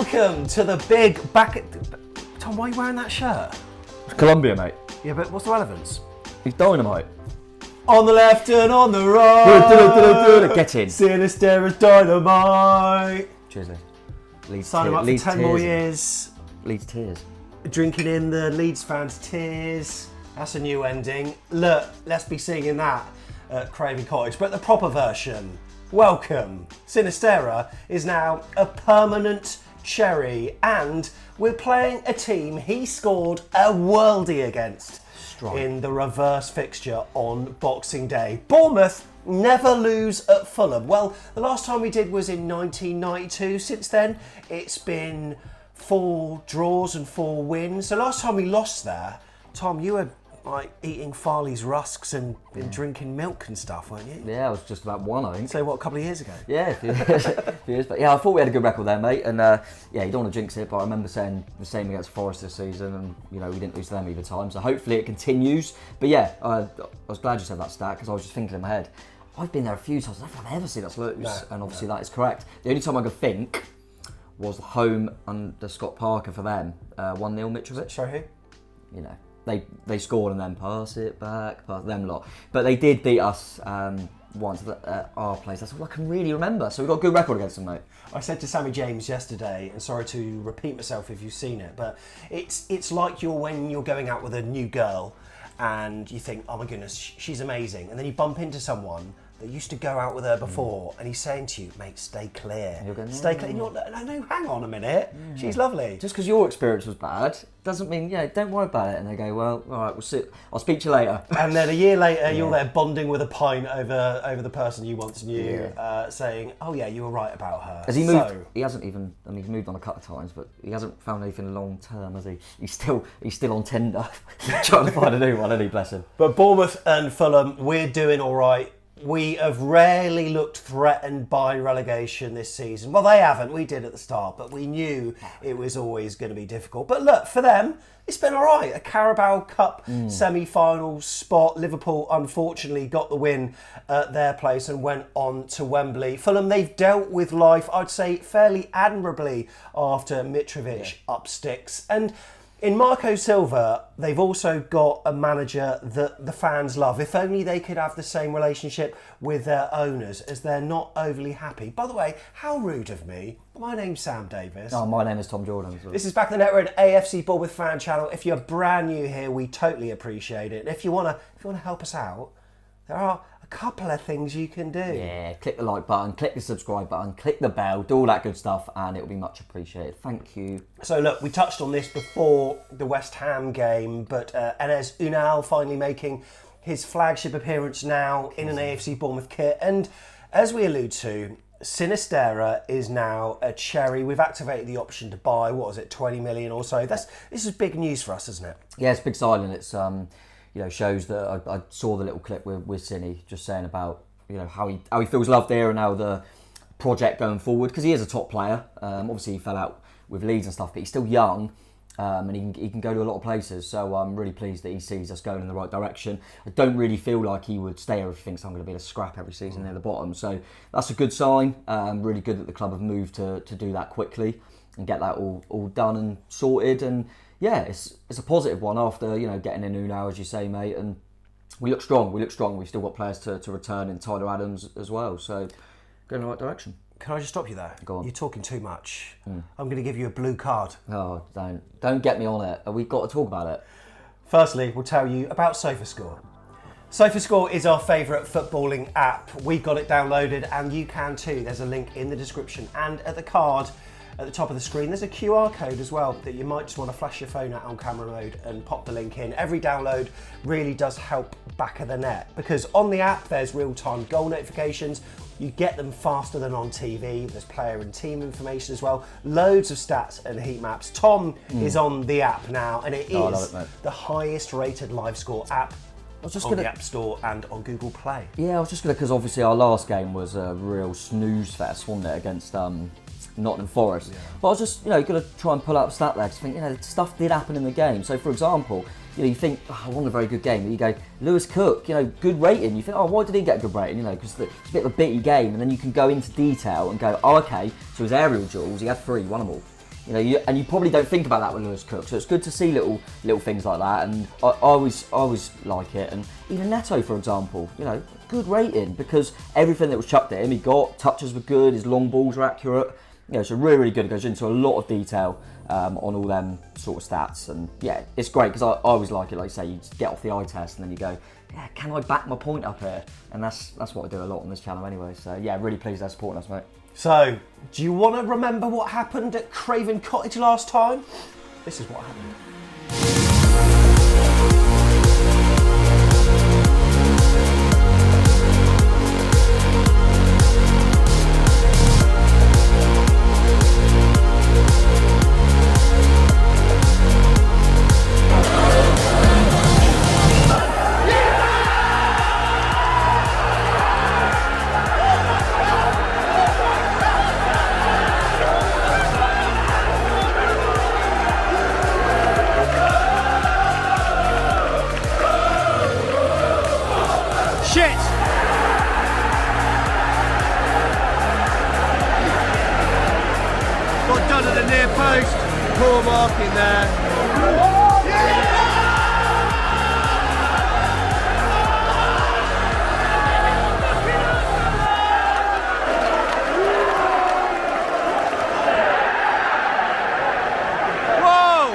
Welcome to the big back... Tom, why are you wearing that shirt? It's Colombia, mate. Yeah, but what's the relevance? He's dynamite. On the left and on the right. Get in. Sinisterra's dynamite. Cheers, Lee. Leeds Sign him up for Leeds 10 more years. Leeds tears. Drinking in the Leeds fans' tears. That's a new ending. Look, let's be singing that at Craven Cottage, but the proper version. Welcome. Sinisterra is now a permanent cherry, and we're playing a team he scored a worldie against in the reverse fixture on Boxing Day. Bournemouth never lose at Fulham. Well, the last time we did was in 1992. Since then, it's been 4 draws and 4 wins. The last time we lost there, Tom, you were like eating Farley's rusks and drinking milk and stuff, weren't you? Yeah, I was just about 1, I think. So what, a couple of years ago? Yeah, a few years. But yeah, I thought we had a good record there, mate. And yeah, you don't want to jinx it, but I remember saying the same against Forest this season, and we didn't lose to them either time. So hopefully it continues. But yeah, I was glad you said that stat, because I was just thinking in my head, I've been there a few times. I don't think I've ever seen us lose, and obviously that is correct. The only time I could think was home under Scott Parker for them, 1-0 Mitrovic. Sorry, who? They scored and then pass them lot. But they did beat us once at our place. That's all I can really remember. So we've got a good record against them, mate. I said to Sammy James yesterday, and sorry to repeat myself if you've seen it, but it's like when you're going out with a new girl and you think, oh my goodness, she's amazing. And then you bump into someone that used to go out with her before, and he's saying to you, mate, stay clear. You're going, stay clear. And you're no, hang on a minute. She's lovely. Just because your experience was bad doesn't mean, don't worry about it. And they go, well, all right, we'll see. I'll speak to you later. And then a year later, you're there bonding with a pint over the person you once knew, saying, oh yeah, you were right about her. Has he moved? He hasn't even. I mean, he's moved on a couple of times, but he hasn't found anything long term, has he? He's still on Tinder, trying to find a new one, isn't he? Bless him. But Bournemouth and Fulham, we're doing all right. We have rarely looked threatened by relegation this season. Well, they haven't. We did at the start, but we knew it was always going to be difficult. But look, for them, it's been all right. A Carabao Cup semi-final spot. Liverpool, unfortunately, got the win at their place and went on to Wembley. Fulham, they've dealt with life, I'd say, fairly admirably after Mitrovic up sticks. And in Marco Silva, they've also got a manager that the fans love. If only they could have the same relationship with their owners, as they're not overly happy. By the way, how rude of me. My name's Sam Davis. Oh, my name is Tom Jordan. This is Back in the Net. We're an AFC Bournemouth fan channel. If you're brand new here, we totally appreciate it. And if you want to help us out, there are couple of things you can do. Yeah, click the like button, click the subscribe button, click the bell, do all that good stuff, and it'll be much appreciated. Thank you. So look, we touched on this before the West Ham game, but Enes Unal finally making his flagship appearance now in an AFC Bournemouth kit, and as we allude to, Sinisterra is now a cherry. We've activated the option to buy, 20 million or so. This is big news for us, isn't it? Yeah, it's big signing. It's shows that I saw the little clip with Cine just saying about how he feels loved there and how the project going forward, because he is a top player. Obviously he fell out with Leeds and stuff, but he's still young and he can go to a lot of places. So I'm really pleased that he sees us going in the right direction. I don't really feel like he would stay here if he thinks I'm going to be a scrap every season near the bottom. So that's a good sign. Really good that the club have moved to do that quickly and get that all done and sorted. And yeah, it's a positive one after getting in Unal, as you say, mate, and we look strong. We've still got players to return in Tyler Adams as well, so going in the right direction. Can I just stop you there? Go on. You're talking too much. I'm going to give you a blue card. Oh, don't get me on it. We've got to talk about it. Firstly, we'll tell you about SofaScore. SofaScore is our favourite footballing app. We've got it downloaded, and you can too. There's a link in the description and at the card. At the top of the screen, there's a QR code as well that you might just want to flash your phone out on camera mode and pop the link in. Every download really does help Back of the Net, because on the app there's real-time goal notifications. You get them faster than on TV. There's player and team information as well. Loads of stats and heat maps. Tom is on the app now, and it is the highest rated live score app on the App Store and on Google Play. Yeah, I was just going to, because obviously our last game was a real snooze fest, wasn't it, against Nottingham Forest. Yeah. But I was just, going to try and pull up a stat there, because I think, stuff did happen in the game. So, for example, you think, I won a very good game. And you go, Lewis Cook, good rating. You think, why did he get a good rating? Because it's a bit of a bitty game. And then you can go into detail and go, okay, so his aerial duels, he had 3, won them all. You know, you probably don't think about that with Lewis Cook, so it's good to see little things like that, and I always like it. And even Neto, for example, you know, good rating because everything that was chucked at him, he got. Touches were good, his long balls were accurate. You know, so really good. It goes into a lot of detail on all them sort of stats, and yeah, it's great because I always like it. Like you say, you just get off the eye test, and then you go, yeah, can I back my point up here? And that's what I do a lot on this channel anyway. So yeah, really pleased they're supporting us, mate. So, do you want to remember what happened at Craven Cottage last time? This is what happened. Shit! Got done at the near post. Poor marking there. Whoa!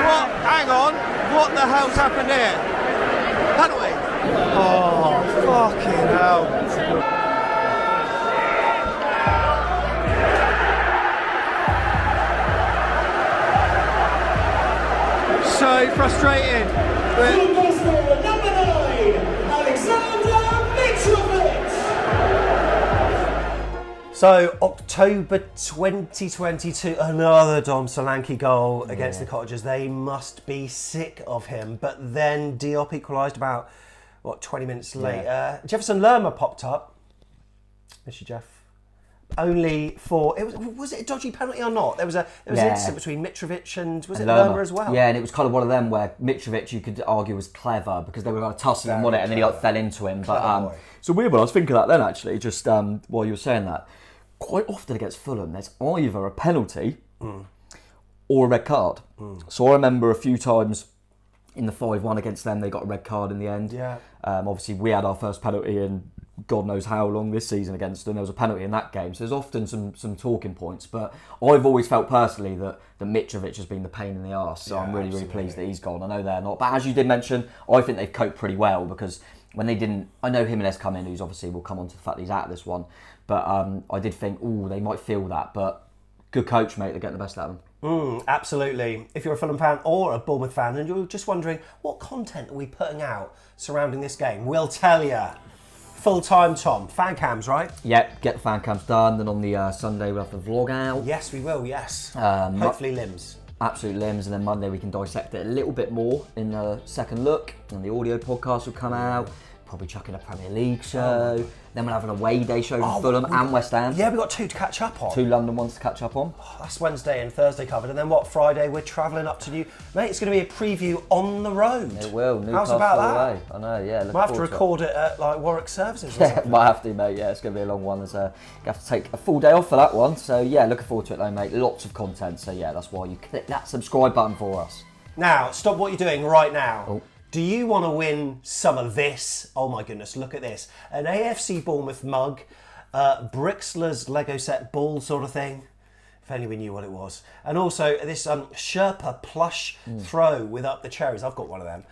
What? Hang on. What the hell's happened here? Penalty. Oh, fucking hell. So frustrating. SofaScore number 9, Alexander Mitrovic. So, October 2022, another Dom Solanke goal against the Cottagers. They must be sick of him. But then Diop equalised about, 20 minutes later. Jefferson Lerma popped up. Miss you, Jeff. Only for, was it a dodgy penalty or not? There was an incident between Mitrovic and, was it Lerma as well? Yeah, and it was kind of one of them where Mitrovic, you could argue, was clever because they were kind of tussling him on it, and then he fell into him. But so weird, but I was thinking that then actually, just while you were saying that, quite often against Fulham, there's either a penalty or a red card. So I remember a few times in the 5-1 against them, they got a red card in the end. Yeah. Obviously, we had our first penalty in God knows how long this season against them. There was a penalty in that game. So there's often some talking points. But I've always felt personally that Mitrovic has been the pain in the arse. So I'm really pleased that he's gone. I know they're not. But as you did mention, I think they've coped pretty well because when they didn't... I know Jimenez come in, who's obviously will come on to the fact that he's out of this one. But I did think, they might feel that. But good coach, mate. They're getting the best out of them. Absolutely. If you're a Fulham fan or a Bournemouth fan and you're just wondering what content are we putting out surrounding this game, we'll tell you. Full time, Tom. Fan cams, right? Yep, get the fan cams done. Then on the Sunday we'll have the vlog out. Yes, we will, yes. Hopefully limbs. Absolute limbs. And then Monday we can dissect it a little bit more in the second look. And the audio podcast will come out. Probably chucking a Premier League show. Then we'll have an away day show for Fulham and West Ham. Yeah, we've got 2 to catch up on. 2 London ones to catch up on. That's Wednesday and Thursday covered. And then Friday we're travelling up to Mate, it's going to be a preview on the road. It will. How's about that? Away. I know, yeah. Might have to record it at Warwick Services or Yeah, something. might have to, mate. Yeah, it's going to be a long one. You have to take a full day off for that one. So yeah, looking forward to it though, mate. Lots of content. So yeah, that's why you click that subscribe button for us. Now, stop what you're doing right now. Oh. Do you want to win some of this? Oh my goodness, look at this. An AFC Bournemouth mug, Brixler's Lego set ball sort of thing. If only we knew what it was. And also this Sherpa plush throw with up the cherries. I've got one of them.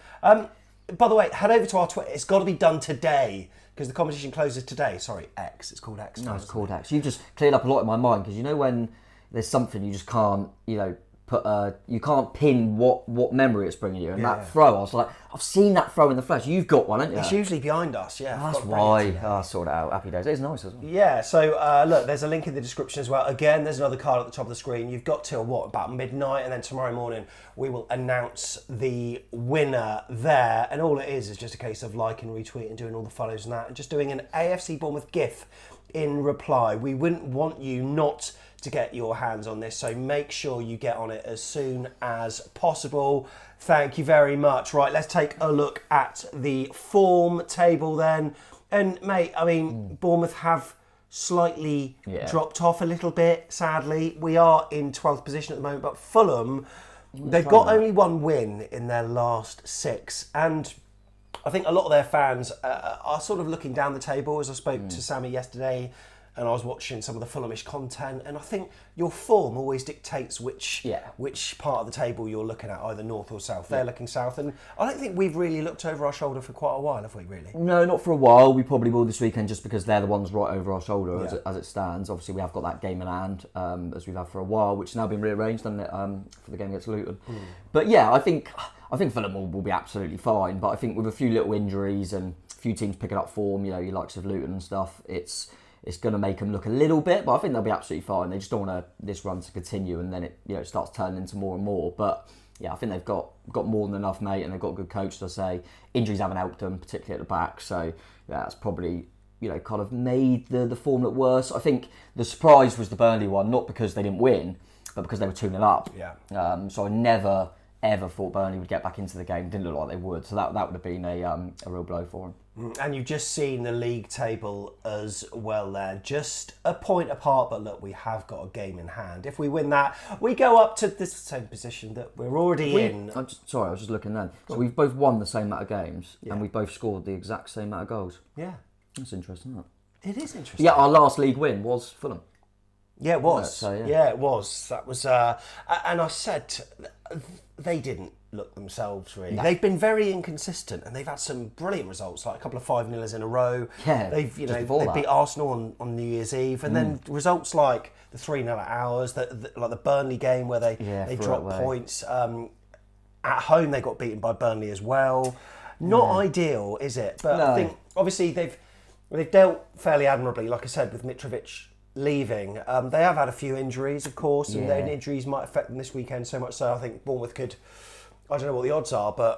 By the way, head over to our Twitter. It's got to be done today because the competition closes today. Sorry, X. It's called X. No, it's called X. You've just cleared up a lot in my mind because you know when there's something you just can't, you can't pin what memory it's bringing you. And that throw, I was like, I've seen that throw in the flesh. You've got one, haven't you? It's usually behind us, yeah. That's why. I sorted it out. Happy days. It's nice, isn't it? Yeah, so look, there's a link in the description as well. Again, there's another card at the top of the screen. You've got till about midnight, and then tomorrow morning we will announce the winner there. And all it is just a case of liking, retweeting, doing all the follows and that, and just doing an AFC Bournemouth GIF in reply. We wouldn't want you not to get your hands on this, so make sure you get on it as soon as possible. Thank you very much. Right, let's take a look at the form table then. And mate, I mean, Bournemouth have slightly dropped off a little bit, sadly. We are in 12th position at the moment, but Fulham, they've got only one win in their last 6. And I think a lot of their fans are sort of looking down the table. As I spoke to Sammy yesterday, and I was watching some of the Fulhamish content, and I think your form always dictates which part of the table you're looking at, either north or south. They're looking south, and I don't think we've really looked over our shoulder for quite a while, have we, really? No, not for a while. We probably will this weekend just because they're the ones right over our shoulder as it stands. Obviously, we have got that game in hand, as we've had for a while, which has now been rearranged, hasn't it, for the game against Luton. But yeah, I think Fulham will be absolutely fine, but I think with a few little injuries and a few teams picking up form, you know, your likes of Luton and stuff, it's going to make them look a little bit, but I think they'll be absolutely fine. They just don't want this run to continue, and then it starts turning into more and more. But yeah, I think they've got more than enough, mate, and they've got a good coach. To say injuries haven't helped them, particularly at the back. So yeah, that's probably kind of made the form look worse. I think the surprise was the Burnley one, not because they didn't win, but because they were 2-0 up. Yeah. So I never ever thought Burnley would get back into the game. Didn't look like they would. So that would have been a real blow for them. And you've just seen the league table as well there. Just a point apart, but look, we have got a game in hand. If we win that, we go up to the same position that we're already in. I was just looking then. So we've both won the same amount of games, and we've both scored the exact same amount of goals. Yeah. That's interesting, isn't it? It is interesting. Yeah, our last league win was Fulham. Yeah, it was. So, yeah, it was. That was... and I said they didn't look themselves, really. No. They've been very inconsistent, and they've had some brilliant results, like a couple of 5-0s in a row. Yeah, they beat Arsenal on New Year's Eve, and then results like the 3-0 at Ours, like the Burnley game where they dropped points. At home, they got beaten by Burnley as well. Not ideal, is it? But I think obviously they've dealt fairly admirably, like I said, with Mitrovic leaving. They have had a few injuries, of course, and their injuries might affect them this weekend so much so I think Bournemouth could. I don't know what the odds are, but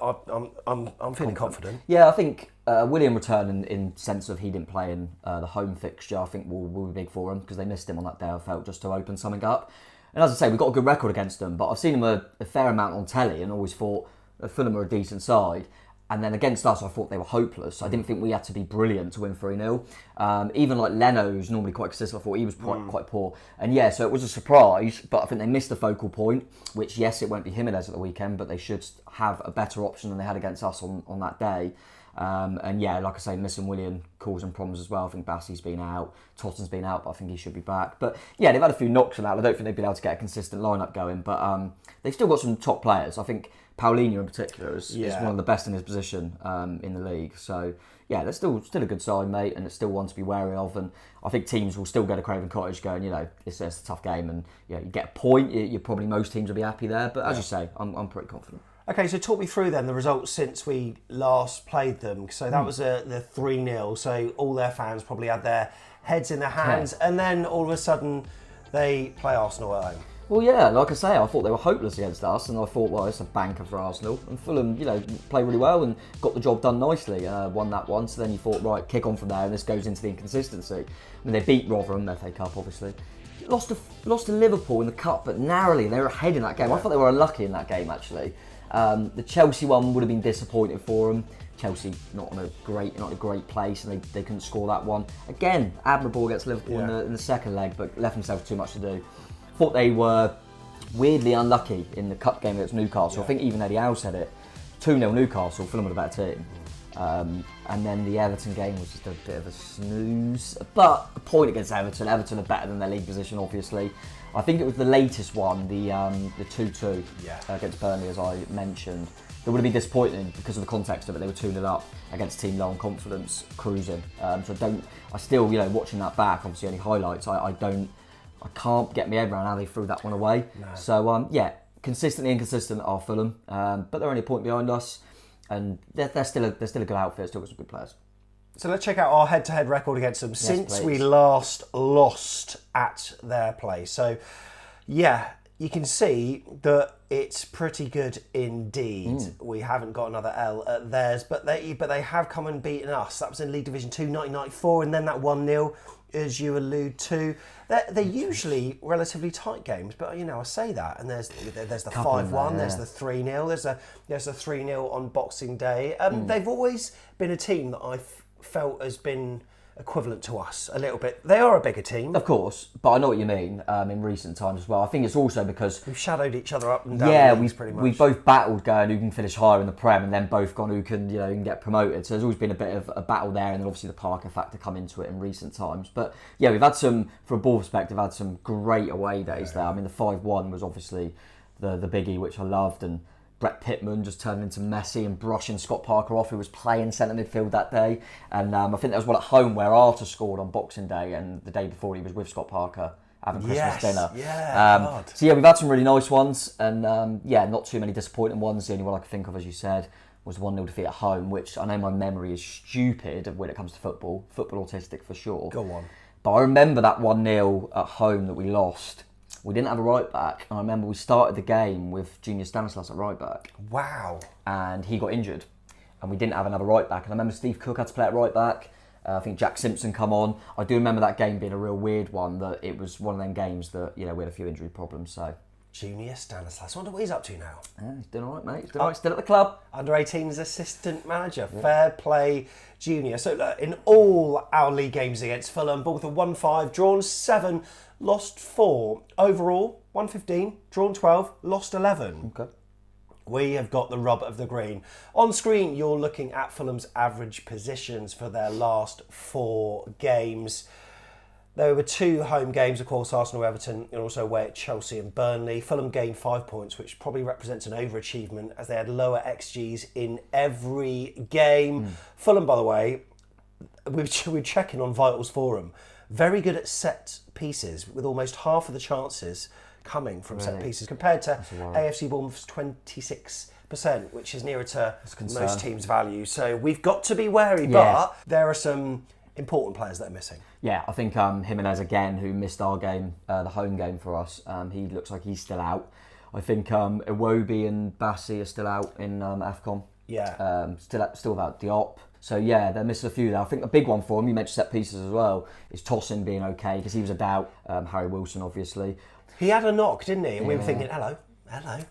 I'm feeling confident. Yeah, I think William returned in sense of he didn't play in the home fixture. I think will be big for him because they missed him on that day, I felt, just to open something up. And as I say, we've got a good record against them, but I've seen them a fair amount on telly and always thought Fulham are a decent side. And then against us, I thought they were hopeless. I didn't think we had to be brilliant to win 3-0. Even like Leno, who's normally quite consistent, I thought he was quite poor. And yeah, so it was a surprise, but I think they missed the focal point, which, yes, it won't be Jimenez at the weekend, but they should have a better option than they had against us on that day. And yeah, like I say, missing William causing problems as well. I think Bassey's been out, Tottenham's been out, but I think he should be back. But yeah, they've had a few knocks on that. I don't think they've been able to get a consistent lineup going, but they've still got some top players. I think Paulinho in particular is one of the best in his position in the league. So yeah, they're still a good side, mate, and it's still one to be wary of. And I think teams will still go to Craven Cottage going, it's a tough game, and you get a point. You probably most teams will be happy there. But as you say, I'm pretty confident. Okay, so talk me through then the results since we last played them. So that was the 3-0. So all their fans probably had their heads in their hands, and then all of a sudden they play Arsenal at home. Well, yeah, like I say, I thought they were hopeless against us, and I thought, well, it's a banker for Arsenal. And Fulham, played really well and got the job done nicely, won that one. So then you thought, right, kick on from there, and this goes into the inconsistency. I mean, they beat Rotherham, their FA Cup, obviously. Lost to Liverpool in the Cup, but narrowly. They were ahead in that game. I thought they were unlucky in that game, actually. The Chelsea one would have been disappointing for them. Chelsea not a great place, and they couldn't score that one. Again, admirable against Liverpool in the second leg, but left themselves too much to do. Thought they were weirdly unlucky in the cup game against Newcastle. I think even Eddie Howe said it. 2-0 Newcastle, Fulham were a better team. And then the Everton game was just a bit of a snooze. But a point against Everton. Everton are better than their league position, obviously. I think it was the latest one, the 2-2 against Burnley, as I mentioned. It would have been disappointing because of the context of it. They were 2-0 up against a team low on confidence, cruising. Watching that back, obviously only highlights, I can't get my head around how they threw that one away. No. So, consistently inconsistent are Fulham, but they're only a point behind us, and they're still a good outfit, still got some good players. So let's check out our head-to-head record against them since we last lost at their place. So, yeah, you can see that it's pretty good indeed. We haven't got another L at theirs, but they have come and beaten us. That was in League Division 2, 1994, and then that 1-0, as you allude to. They're usually relatively tight games, but I say that, and there's the 5-1, there's the 3-0, there's the 3-0 on Boxing Day. They've always been a team that I've felt has equivalent to us a little bit. They are a bigger team. Of course, but I know what you mean in recent times as well. I think it's also because We've shadowed each other up and down the leagues pretty much. we both battled going who can finish higher in the Prem, and then both gone who can who can get promoted. So there's always been a bit of a battle there, and then obviously the Parker factor come into it in recent times. But yeah, we've had some, from a ball perspective, had some great away days there. I mean, the 5-1 was obviously the biggie, which I loved, and Brett Pittman just turned into Messi and brushing Scott Parker off, who was playing centre midfield that day. And I think there was one at home where Arthur scored on Boxing Day, and the day before he was with Scott Parker having Christmas dinner. So yeah, we've had some really nice ones, and not too many disappointing ones. The only one I could think of, as you said, was the 1-0 defeat at home, which I know my memory is stupid when it comes to football autistic for sure. Go on. But I remember that 1-0 at home that we lost. We didn't have a right back. I remember we started the game with Junior Stanislas at right back. Wow. And he got injured. And we didn't have another right back. And I remember Steve Cook had to play at right back. I think Jack Simpson come on. I do remember that game being a real weird one, that it was one of them games that, we had a few injury problems. So Junior Stanislas. I wonder what he's up to now. Yeah, he's doing all right, mate. He's doing all right. Still at the club. Under 18's assistant manager. Yeah. Fair play, Junior. So in all our league games against Fulham, Bournemouth 1-5, drawn 7, lost 4. Overall, 115, drawn 12, lost 11. Okay. We have got the rub of the green. On screen, you're looking at Fulham's average positions for their last 4 games. There were 2 home games, of course, Arsenal, Everton, and also away at Chelsea and Burnley. Fulham gained 5 points, which probably represents an overachievement, as they had lower XGs in every game. Fulham, by the way, we're checking on Vitals Forum, very good at set pieces, with almost half of the chances coming from set pieces, compared to AFC Bournemouth's 26%, which is nearer to most teams' value. So we've got to be wary, but there are some important players that are missing. Yeah, I think Jimenez again, who missed our game, the home game for us, he looks like he's still out. I think Iwobi and Bassi are still out in AFCON. Yeah. Still without Diop. So yeah, they're missing a few there. I think a big one for him, you mentioned set pieces as well, is Tosin being okay, because he was a doubt. Harry Wilson, obviously. He had a knock, didn't he? And we were thinking, hello.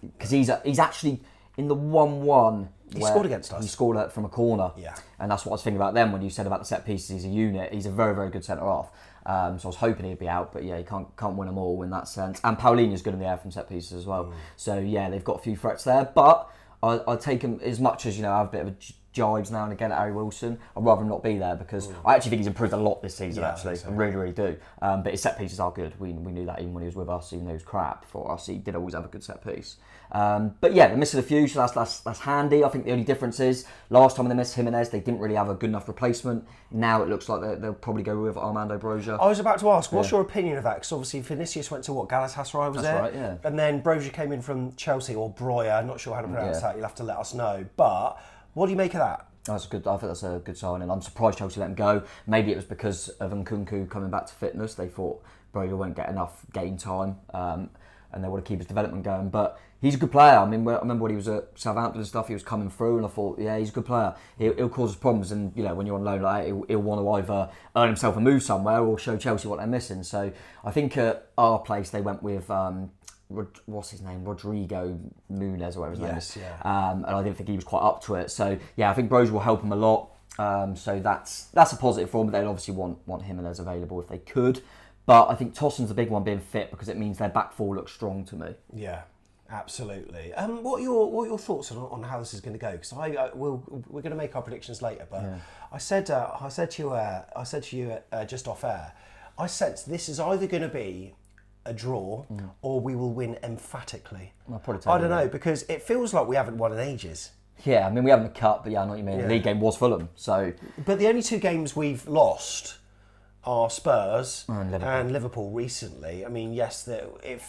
Because he's actually in the 1-1. He scored against us. He scored from a corner. Yeah. And that's what I was thinking about then when you said about the set pieces. He's a unit. He's a very, very good centre-half. So I was hoping he'd be out, but yeah, he can't win them all in that sense. And Paulinho's good in the air from set pieces as well. So yeah, they've got a few threats there. But I take him, as much as, I have a bit of a jibes now and again at Harry Wilson, I'd rather him not be there, because I actually think he's improved a lot this season, actually. I really, really do. But his set pieces are good. We knew that even when he was with us, even though he was crap for us, he did always have a good set piece. But yeah, they're missing a few, so that's handy. I think the only difference is, last time they missed Jimenez, they didn't really have a good enough replacement. Now it looks like they'll probably go with Armando Broja. I was about to ask, what's your opinion of that? Because obviously Vinicius went to Galatasaray, was there? That's right, yeah. And then Broja came in from Chelsea, or Broja, I'm not sure how to pronounce that, you'll have to let us know. But what do you make of that? I think that's a good sign, and I'm surprised Chelsea let him go. Maybe it was because of Nkunku coming back to fitness. They thought Broja won't get enough game time, and they want to keep his development going. But he's a good player. I mean, I remember when he was at Southampton and stuff, he was coming through, and I thought, yeah, he's a good player. He'll cause us problems, and when you're on loan, like he'll want to either earn himself a move somewhere or show Chelsea what they're missing. So I think at our place they went with what's his name, Rodrigo Nunes or whatever his name is. Yeah. And I didn't think he was quite up to it. So yeah, I think Broja will help him a lot. So that's a positive for him. But they'd obviously want him as available if they could. But I think Tosin's a big one, being fit, because it means their back four looks strong to me. Yeah, absolutely. What are your thoughts on how this is going to go? Because we're going to make our predictions later. But I said to you just off air, I sense this is either going to be a draw or we will win emphatically. I don't know, because it feels like we haven't won in ages. Yeah, I mean, we haven't cut, but yeah, I know what you mean. The league game was Fulham, so. But the only 2 games we've lost are Spurs and Liverpool recently. I mean, yes, it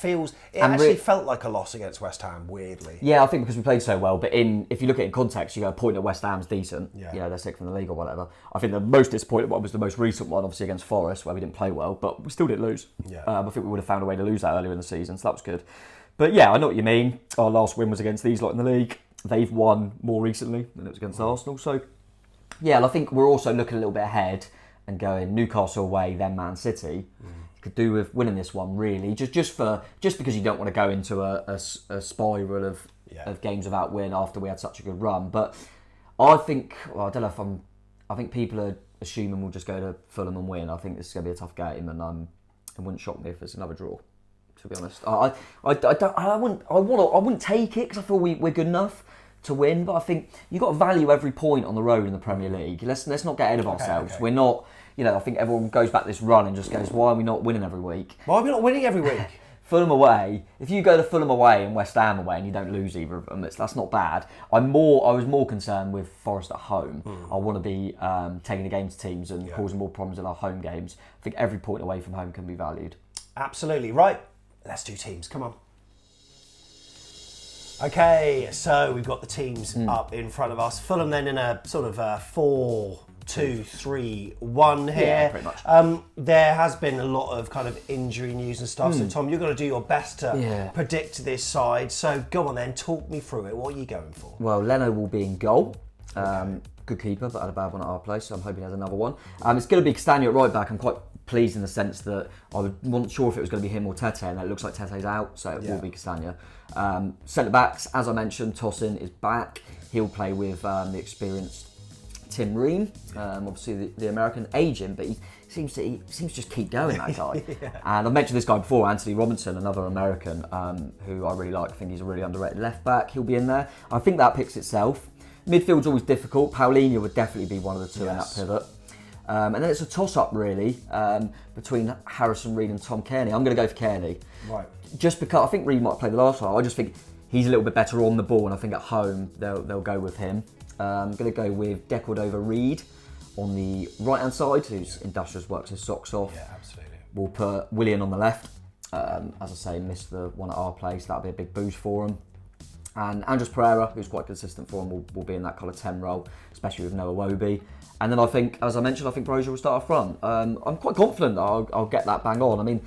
actually felt like a loss against West Ham, weirdly. Yeah, I think because we played so well, but if you look at it in context, you go, a point at West Ham's decent. Yeah. They're 6th from the league or whatever. I think the most disappointing one was the most recent one, obviously against Forest, where we didn't play well, but we still didn't lose. Yeah. I think we would have found a way to lose that earlier in the season, so that was good. But yeah, I know what you mean. Our last win was against these lot in the league. They've won more recently than it was against Arsenal. So yeah, and I think we're also looking a little bit ahead and going Newcastle away, then Man City. You could do with winning this one, really, just because you don't want to go into a spiral of games without win after we had such a good run. But I think, I don't know if I think people are assuming we'll just go to Fulham and win. I think this is going to be a tough game, and it wouldn't shock me if it's another draw. To be honest, I wouldn't take it because I feel we're good enough to win. But I think you've got to value every point on the road in the Premier League. Let's not get ahead of ourselves. Okay. We're not. I think everyone goes back this run and just goes, why are we not winning every week? Why are we not winning every week? Fulham away. If you go to Fulham away and West Ham away and you don't lose either of them, that's not bad. I was more concerned with Forest at home. I want to be taking the game to teams and causing more problems in our home games. I think every point away from home can be valued. Absolutely. Right, let's do teams. Come on. Okay, so we've got the teams up in front of us. Fulham then in a sort of 4-2-3-1 here. Yeah, pretty much. There has been a lot of kind of injury news and stuff. So Tom, you're going to do your best to predict this side. So go on then, talk me through it. What are you going for? Well, Leno will be in goal. Good keeper, but had a bad one at our place, so I'm hoping he has another one. It's going to be Castagna at right back. I'm quite pleased in the sense that I wasn't sure if it was going to be him or Tete, and it looks like Tete's out, so it will be Castagna. Centre backs, as I mentioned, Tosin is back. He'll play with the experienced Tim Ream, obviously the American agent, but he seems to just keep going, that guy. And I've mentioned this guy before, Anthony Robinson, another American who I really like. I think he's a really underrated left back. He'll be in there. I think that picks itself. Midfield's always difficult. Paulinho would definitely be one of the two in that pivot. And then it's a toss-up, really, between Harrison Reed and Tom Kearney. I'm going to go for Kearney. Right. Just because I think Reed might play the last one. I just think he's a little bit better on the ball, and I think at home they'll go with him. I'm going to go with De Cordova-Reid on the right-hand side, who's industrious, works his socks off. Yeah, absolutely. We'll put Willian on the left. As I say, missed the one at our place. That'll be a big boost for him. And Andres Pereira, who's quite consistent for him, will be in that kind of 10 role, especially with Noah Wobie. And then I think, as I mentioned, Brozier will start up front. I'm quite confident that I'll get that bang on. I mean,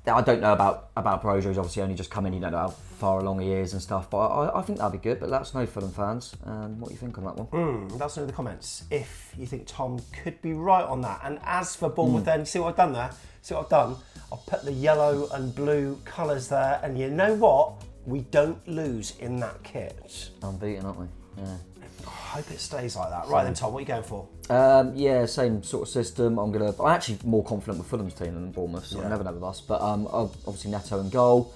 I don't know about Brozier. He's obviously only just come in. You don't know how far along he is and stuff. But I think that'll be good. But let us know, Fulham fans, what you think on that one. Let us know in the comments if you think Tom could be right on that. And as for Bournemouth then, see what I've done there? See what I've done? I've put the yellow and blue colours there. And you know what? We don't lose in that kit. Unbeaten, aren't we? Yeah. I hope it stays like that. Right then, Tom, what are you going for? Same sort of system. I'm actually more confident with Fulham's team than Bournemouth, so I never know with us. But obviously Neto in goal.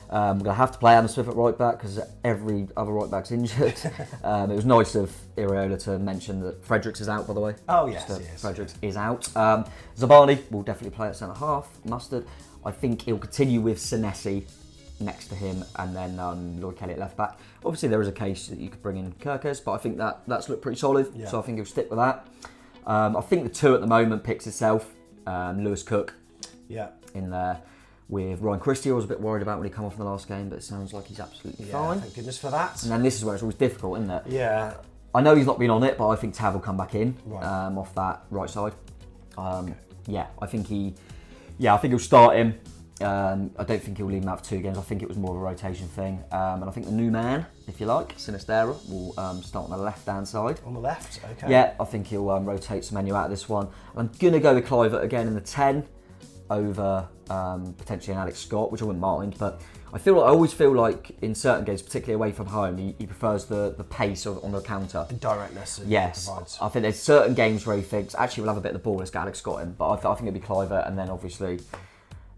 I'm going to have to play Adam Smith at right back because every other right back's injured. It was nice of Iraola to mention that Fredericks is out, by the way. Oh, yes, Fredericks is out. Zabani will definitely play at centre-half. Mustard. I think he'll continue with Senesi next to him, and then Lloyd Kelly at left back. Obviously there is a case that you could bring in Kirkes, but I think that's looked pretty solid, so I think he'll stick with that. I think the two at the moment picks itself. Lewis Cook in there with Ryan Christie. I was a bit worried about when he came off in the last game, but it sounds like he's absolutely fine. Thank goodness for that. And then this is where it's always difficult, isn't it? Yeah. I know he's not been on it, but I think Tav will come back in off that right side. I think he'll start him. I don't think he'll leave him out for 2 games. I think it was more of a rotation thing. And I think the new man, if you like, Sinisterra, will start on the left-hand side. On the left, okay. Yeah, I think he'll rotate Semenyo out of this one. I'm going to go with Kluivert again in the 10 over potentially an Alex Scott, which I wouldn't mind. But I always feel like in certain games, particularly away from home, he prefers the pace on the counter. The directness. Yes. I think there's certain games where he thinks, actually, we'll have a bit of the ball, let's get Alex Scott in. But I think it'll be Kluivert, and then obviously,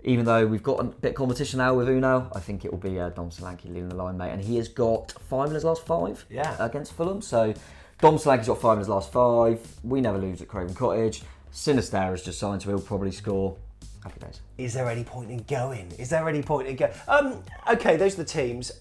even though we've got a bit of competition now with Unal, I think it will be Dom Solanke leading the line, mate. And he has got 5 in his last 5 against Fulham. So Dom Solanke's got 5 in his last 5. We never lose at Craven Cottage. Sinisterra's just signed, so he'll probably score. Happy days. Is there any point in going? Okay, those are the teams.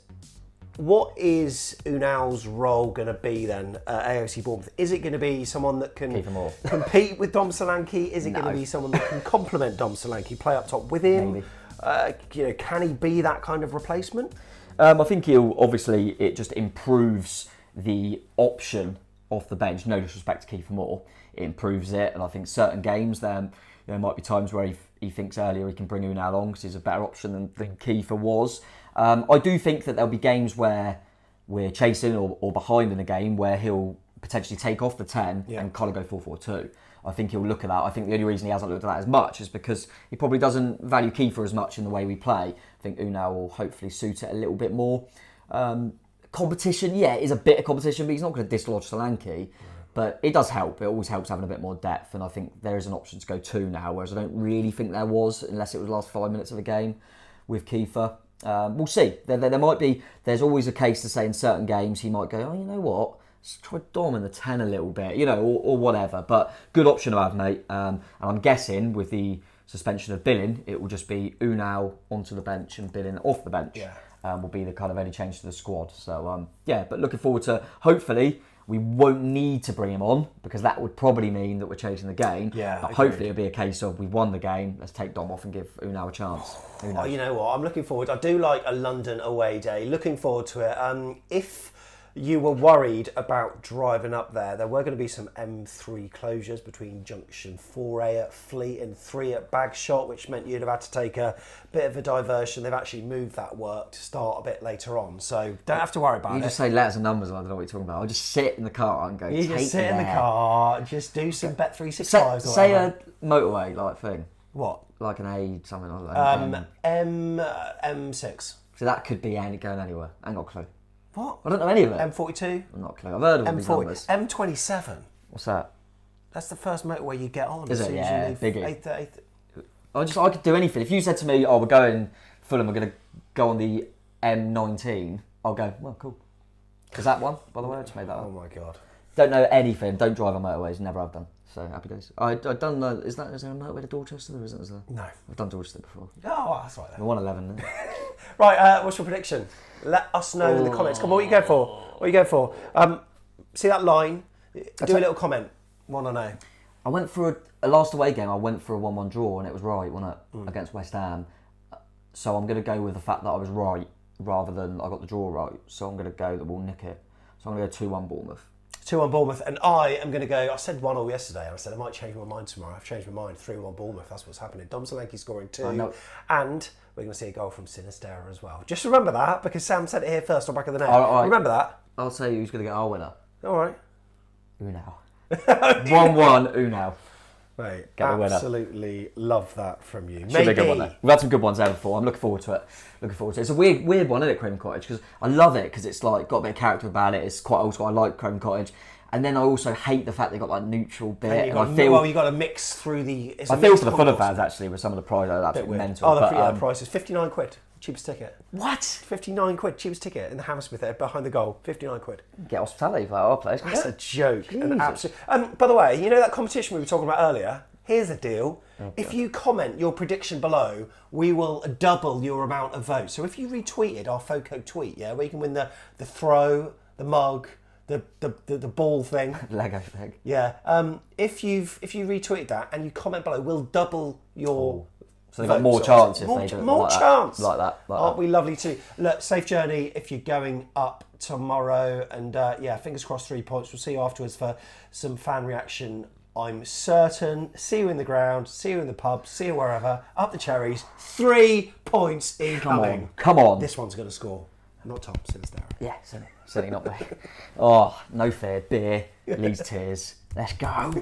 What is Unal's role going to be then at AFC Bournemouth? Is it going to be someone that can compete with Dom Solanke? Is it going to be someone that can complement Dom Solanke, play up top with him? Maybe. Can he be that kind of replacement? I think it just improves the option off the bench. No disrespect to Kiefer Moore, it improves it, and I think certain games there might be times where he thinks earlier he can bring Unal on because he's a better option than Kiefer was. I do think that there'll be games where we're chasing or behind in a game where he'll potentially take off the 10 and kind of go 4-4-2. I think he'll look at that. I think the only reason he hasn't looked at that as much is because he probably doesn't value Kiefer as much in the way we play. I think Unal will hopefully suit it a little bit more. Competition, is a bit of competition, but he's not going to dislodge Solanke. But it does help. It always helps having a bit more depth, and I think there is an option to go 2 now, whereas I don't really think there was, unless it was the last 5 minutes of a game with Kiefer. We'll see. There might be. There's always a case to say in certain games he might go, oh, you know what? Let's try Dom in the 10 a little bit, or whatever. But good option to have, mate. And I'm guessing with the suspension of Billing, it will just be Unal onto the bench and Billing off the bench. Will be the kind of only change to the squad. So but looking forward to, hopefully we won't need to bring him on, because that would probably mean that we're chasing the game. But hopefully it'll be a case of we've won the game, let's take Dom off and give Unal a chance. Oh, you know what? I'm looking forward. I do like a London away day. Looking forward to it. If you were worried about driving up there were going to be some M3 closures between junction 4A at Fleet and 3 at Bagshot, which meant you'd have had to take a bit of a diversion. They've actually moved that work to start a bit later on, so don't have to worry about it. You just say letters and numbers, and I don't know what you're talking about. I'll just sit in the car and go, you just sit in the car, just do some Bet365. Say a motorway like thing. What? Like an A something like that. M6. So that could be going anywhere. I ain't got a clue. What? I don't know any of it. M42? I'm not a clue. I've heard of all these M40. numbers. M27. What's that? That's the first motorway you get on. Is it? Yeah, biggie. 8. I could do anything. If you said to me, we're going Fulham, we're going to go on the M19, I'll go, well, cool. Is that one, by the way? I just made that up. Oh my God. Don't know anything. Don't drive on motorways. Never have done. So happy days. I've done. Is there a motorway to Dorchester? Or isn't there? No. I've done Dorchester before. Oh, that's right then. The 111. Right. What's your prediction? Let us know in the comments. Come on, what are you going for? What are you going for? See that line? Do a little comment. Want to know? I went for a last away game. I went for a 1-1 draw, and it was right, wasn't it, against West Ham. So I'm going to go with the fact that I was right rather than I got the draw right. So I'm going to go that we'll nick it. So I'm going to go 2-1 Bournemouth. 2-1 Bournemouth, and I am going to go. I said 1-1 yesterday, and I said I might change my mind tomorrow. I've changed my mind. 3-1 Bournemouth. That's what's happening. Dom Solanke scoring 2, and we're going to see a goal from Sinisterra as well. Just remember that, because Sam said it here first on back of the net. Remember that. I'll tell you who's going to get our winner. All right. Unal. 1-1 Unal. Mate, absolutely love that from you. Should be a good one, though. We've had some good ones there before. I'm looking forward to it. It's a weird one, isn't it, Craven Cottage? Because I love it, because it's like got a bit of character about it. It's quite old school. I like Craven Cottage. And then I also hate the fact they got that neutral bit. You got to mix through the. I feel for the Fulham fans actually with some of the price. That's absolutely mental. Oh, the price is £59. Cheapest ticket. What? £59, cheapest ticket in the Hammersmith there behind the goal. £59. Get hospitality for our place. That's a joke. An absolute. By the way, you know that competition we were talking about earlier? Here's the deal. If you comment your prediction below, we will double your amount of votes. So if you retweeted our FOCO tweet, where you can win the throw, the mug, the ball thing. Lego thing. Yeah. If you retweet that and you comment below, we'll double your. So they've got more chance if they do it more chance. Like that. Aren't we lovely too? Look, safe journey if you're going up tomorrow. And fingers crossed 3 points. We'll see you afterwards for some fan reaction. I'm certain. See you in the ground. See you in the pub. See you wherever. Up the Cherries. 3 points incoming. Come on. This one's going to score. Not Tom, Sinisterra. Yeah, certainly not me. Oh, no fear. Beer. Leeds tears. Let's go.